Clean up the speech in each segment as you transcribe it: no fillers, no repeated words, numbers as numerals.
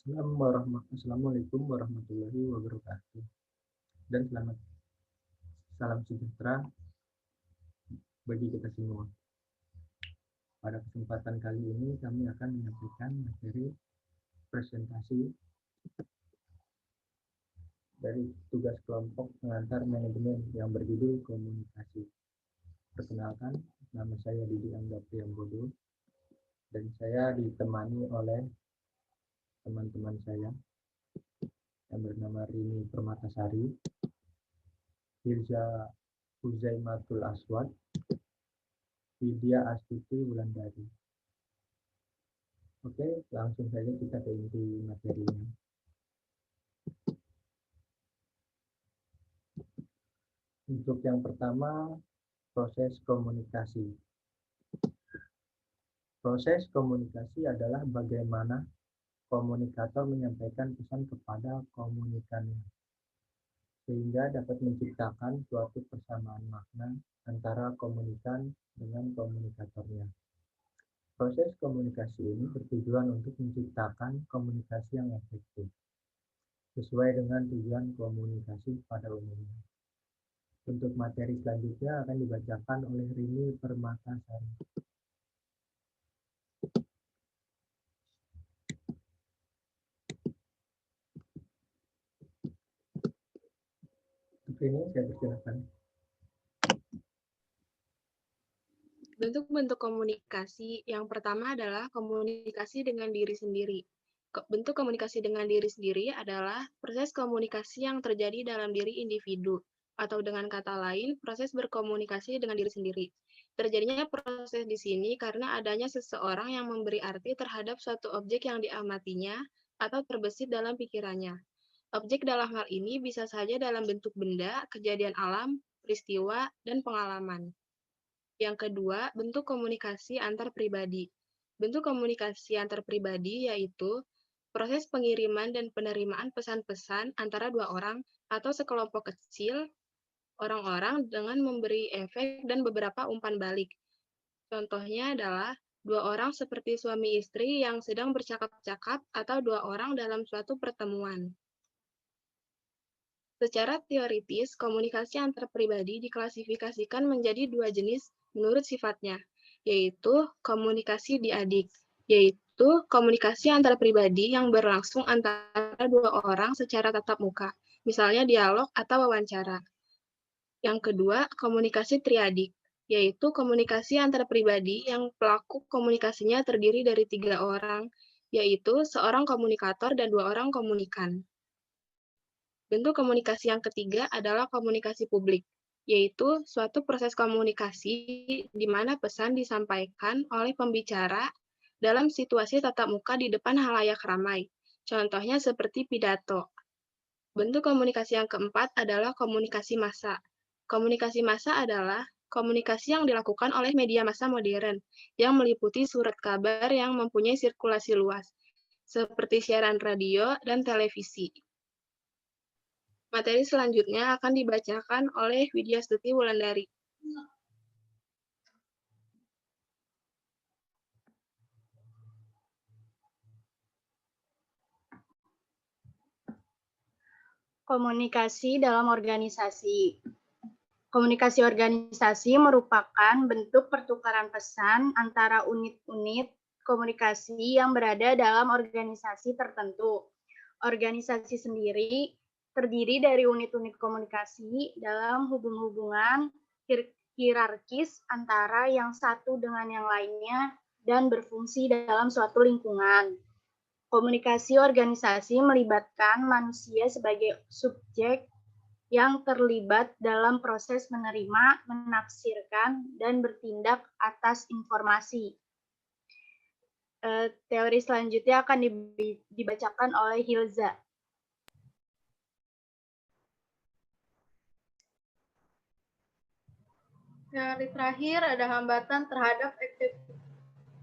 Assalamualaikum warahmatullahi wabarakatuh. Dan salam sejahtera bagi kita semua. Pada kesempatan kali ini kami akan menyampaikan materi presentasi dari tugas kelompok pengantar manajemen yang berjudul komunikasi. Perkenalkan, nama saya Didi Angga Priambodo dan saya ditemani oleh teman-teman saya yang bernama Rini Permatasari, Hirza Huzaimatul Aswad, Widya Astuti Wulandari. Oke, langsung saja kita ke inti materinya. Untuk yang pertama, proses komunikasi. Proses komunikasi adalah bagaimana komunikator menyampaikan pesan kepada komunikannya, sehingga dapat menciptakan suatu persamaan makna antara komunikan dengan komunikatornya. Proses komunikasi ini bertujuan untuk menciptakan komunikasi yang efektif, sesuai dengan tujuan komunikasi pada umumnya. Untuk materi selanjutnya akan dibacakan oleh Rini Permatasari. Untuk ini saya persilakan. Bentuk-bentuk komunikasi yang pertama adalah komunikasi dengan diri sendiri. Bentuk komunikasi dengan diri sendiri adalah proses komunikasi yang terjadi dalam diri individu, atau dengan kata lain, proses berkomunikasi dengan diri sendiri. Terjadinya proses di sini karena adanya seseorang yang memberi arti terhadap suatu objek yang diamatinya atau terbesit dalam pikirannya. Objek dalam hal ini bisa saja dalam bentuk benda, kejadian alam, peristiwa, dan pengalaman. Yang kedua, bentuk komunikasi antar pribadi. Bentuk komunikasi antar pribadi yaitu proses pengiriman dan penerimaan pesan-pesan antara dua orang atau sekelompok kecil orang-orang dengan memberi efek dan beberapa umpan balik. Contohnya adalah dua orang seperti suami istri yang sedang bercakap-cakap atau dua orang dalam suatu pertemuan. Secara teoritis, komunikasi antar pribadi diklasifikasikan menjadi dua jenis menurut sifatnya, yaitu komunikasi diadik, yaitu komunikasi antar pribadi yang berlangsung antara dua orang secara tatap muka, misalnya dialog atau wawancara. Yang kedua, komunikasi triadik, yaitu komunikasi antar pribadi yang pelaku komunikasinya terdiri dari 3 orang, yaitu seorang komunikator dan 2 orang komunikan. Bentuk komunikasi yang ketiga adalah komunikasi publik, yaitu suatu proses komunikasi di mana pesan disampaikan oleh pembicara dalam situasi tatap muka di depan halayak ramai. Contohnya seperti pidato. Bentuk komunikasi yang keempat adalah komunikasi massa. Komunikasi massa adalah komunikasi yang dilakukan oleh media massa modern yang meliputi surat kabar yang mempunyai sirkulasi luas, seperti siaran radio dan televisi. Materi selanjutnya akan dibacakan oleh Widya Astuti Wulandari. Komunikasi dalam organisasi. Komunikasi organisasi merupakan bentuk pertukaran pesan antara unit-unit komunikasi yang berada dalam organisasi tertentu. Organisasi sendiri terdiri dari unit-unit komunikasi dalam hubungan hierarkis antara yang satu dengan yang lainnya dan berfungsi dalam suatu lingkungan. Komunikasi organisasi melibatkan manusia sebagai subjek yang terlibat dalam proses menerima, menafsirkan, dan bertindak atas informasi. Teori selanjutnya akan dibacakan oleh Hilza. Teori terakhir ada hambatan terhadap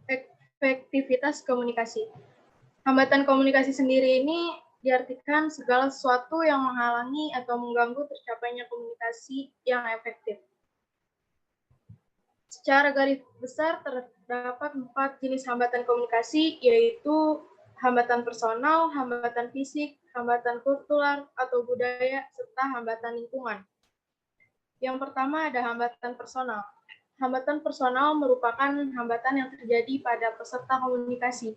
efektivitas komunikasi. Hambatan komunikasi sendiri ini diartikan segala sesuatu yang menghalangi atau mengganggu tercapainya komunikasi yang efektif. Secara garis besar terdapat 4 jenis hambatan komunikasi, yaitu hambatan personal, hambatan fisik, hambatan kultural atau budaya, serta hambatan lingkungan. Yang pertama ada hambatan personal. Hambatan personal merupakan hambatan yang terjadi pada peserta komunikasi,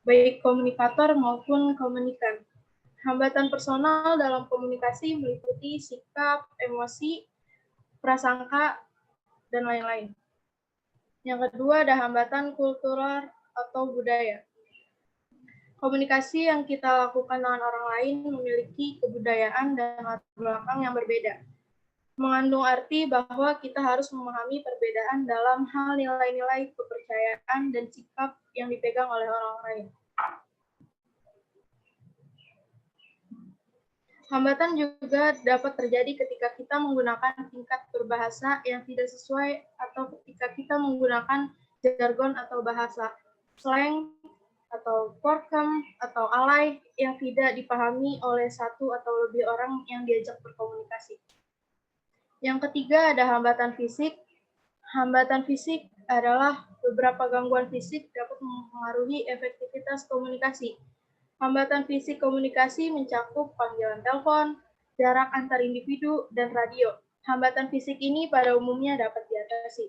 baik komunikator maupun komunikan. Hambatan personal dalam komunikasi meliputi sikap, emosi, prasangka, dan lain-lain. Yang kedua ada hambatan kultural atau budaya. Komunikasi yang kita lakukan dengan orang lain memiliki kebudayaan dan latar belakang yang berbeda. Mengandung arti bahwa kita harus memahami perbedaan dalam hal nilai-nilai kepercayaan dan sikap yang dipegang oleh orang lain. Hambatan juga dapat terjadi ketika kita menggunakan tingkat berbahasa yang tidak sesuai atau ketika kita menggunakan jargon atau bahasa slang atau forkem atau alay yang tidak dipahami oleh satu atau lebih orang yang diajak berkomunikasi. Yang ketiga ada hambatan fisik. Hambatan fisik adalah beberapa gangguan fisik dapat mempengaruhi efektivitas komunikasi. Hambatan fisik komunikasi mencakup panggilan telepon, jarak antar individu, dan radio. Hambatan fisik ini pada umumnya dapat diatasi.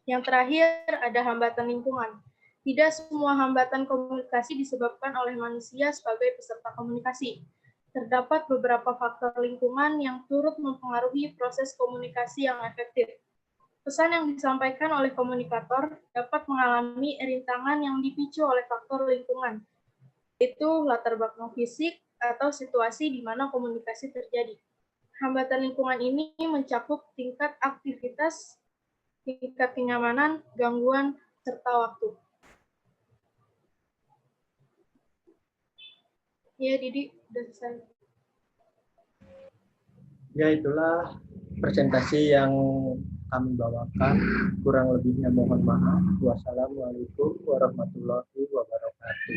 Yang terakhir ada hambatan lingkungan. Tidak semua hambatan komunikasi disebabkan oleh manusia sebagai peserta komunikasi. Terdapat beberapa faktor lingkungan yang turut mempengaruhi proses komunikasi yang efektif. Pesan yang disampaikan oleh komunikator dapat mengalami rintangan yang dipicu oleh faktor lingkungan, yaitu latar belakang fisik atau situasi di mana komunikasi terjadi. Hambatan lingkungan ini mencakup tingkat aktivitas, tingkat kenyamanan, gangguan, serta waktu. Ya, Didi, sudah selesai. Ya, itulah presentasi yang kami bawakan. Kurang lebihnya mohon maaf. Wassalamualaikum warahmatullahi wabarakatuh.